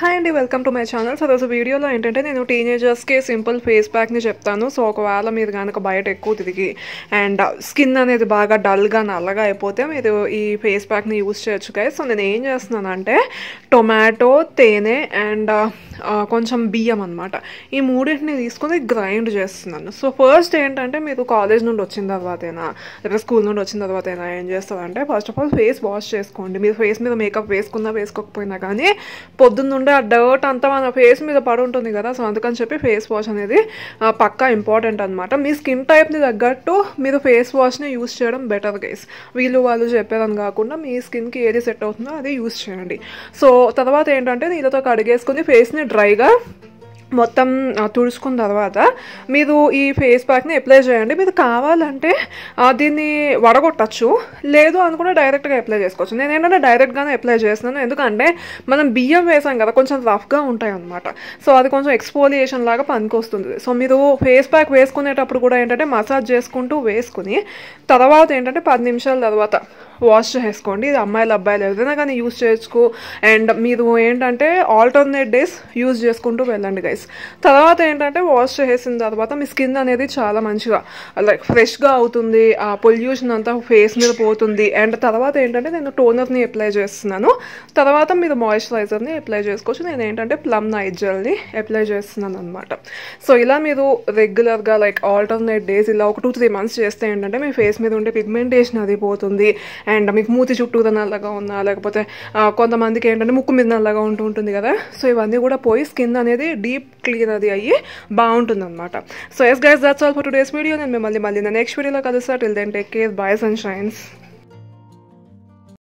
Hi అండి, welcome to my channel. So రోజు వీడియోలో ఏంటంటే నేను టీనేజర్స్కి సింపుల్ ఫేస్ ప్యాక్ని చెప్తాను. సో ఒకవేళ మీరు కనుక బయట ఎక్కువ తిరిగి అండ్ స్కిన్ అనేది బాగా డల్గా నల్లగా అయిపోతే మీరు ఈ ఫేస్ ప్యాక్ని యూస్ చేయొచ్చు గైస్. సో నేను ఏం చేస్తున్నానంటే టొమాటో, తేనె అండ్ కొంచెం బియ్యం అనమాట, ఈ మూడింటిని తీసుకొని గ్రైండ్ చేస్తున్నాను. సో ఫస్ట్ ఏంటంటే మీరు కాలేజ్ నుండి వచ్చిన తర్వాతైనా లేదా స్కూల్ నుండి వచ్చిన తర్వాతైనా ఏం చేస్తారంటే first of all face wash చేసుకోండి. మీరు ఫేస్ మీద మేకప్ వేసుకున్నా వేసుకోకపోయినా కానీ పొద్దున్నుండే ఆ డర్ట్ అంతా మన ఫేస్ మీద పడి ఉంటుంది కదా. సో అందుకని చెప్పి ఫేస్ వాష్ అనేది పక్కా ఇంపార్టెంట్ అనమాట. మీ స్కిన్ టైప్ని తగ్గట్టు మీరు ఫేస్ వాష్ని యూస్ చేయడం బెటర్ గైస్. వాళ్ళు చెప్పేదని కాకుండా మీ స్కిన్కి ఏది సెట్ అవుతుందో అది యూస్ చేయండి. సో తర్వాత ఏంటంటే నీళ్ళతో కడిగేసుకుని ఫేస్ని డ్రైగా మొత్తం తుడుచుకున్న తర్వాత మీరు ఈ ఫేస్ ప్యాక్ని అప్లై చేయండి. మీరు కావాలంటే దీన్ని వడగొట్టచ్చు, లేదు అనుకుంటే డైరెక్ట్గా అప్లై చేసుకోవచ్చు. నేను ఏంటంటే డైరెక్ట్గానే అప్లై చేస్తున్నాను, ఎందుకంటే మనం బియ్యం వేసాం కదా, కొంచెం రఫ్గా ఉంటాయి అనమాట. సో అది కొంచెం ఎక్స్ఫోలియేషన్ లాగా పనికొస్తుంది. సో మీరు ఫేస్ ప్యాక్ వేసుకునేటప్పుడు కూడా ఏంటంటే మసాజ్ చేసుకుంటూ వేసుకుని తర్వాత ఏంటంటే 10 నిమిషాల తర్వాత వాష్ చేసుకోండి. ఇది అమ్మాయిలు అబ్బాయిలు ఏదైనా కానీ యూజ్ చేసుకో. అండ్ మీరు ఏంటంటే ఆల్టర్నేట్ డేస్ యూజ్ చేసుకుంటూ వెళ్ళండి గైస్. తర్వాత ఏంటంటే వాష్ చేసిన తర్వాత మీ స్కిన్ అనేది చాలా మంచిగా లైక్ ఫ్రెష్గా అవుతుంది, ఆ పొల్యూషన్ అంతా ఫేస్ మీద పోతుంది. అండ్ తర్వాత ఏంటంటే నేను టోనర్ని అప్లై చేస్తున్నాను, తర్వాత మీరు మాయిశ్చరైజర్ని అప్లై చేసుకోవచ్చు. నేను ఏంటంటే ప్లమ్ నైట్ జెల్ని అప్లై చేస్తున్నాను అనమాట. సో ఇలా మీరు రెగ్యులర్గా లైక్ ఆల్టర్నేట్ డేస్ ఇలా ఒక 2-3 మంత్స్ చేస్తే ఏంటంటే మీ ఫేస్ మీద ఉండే పిగ్మెంటేషన్ అది పోతుంది. అండ్ మీకు మూతి చుట్టూ నల్లగా ఉన్నా, లేకపోతే కొంతమందికి ఏంటంటే ముక్కు మీద నల్లగా ఉంటుంది కదా. సో ఇవన్నీ కూడా పోయి స్కిన్ అనేది డీప్ క్లీన్ అది అయ్యి బాగుంటుంది అనమాట. So yes guys, that's all for today's video. నేను మిమ్మల్ని మళ్ళీ నెక్స్ట్ వీడియోలో కలుస్తా. Till then take care, bye sun shines.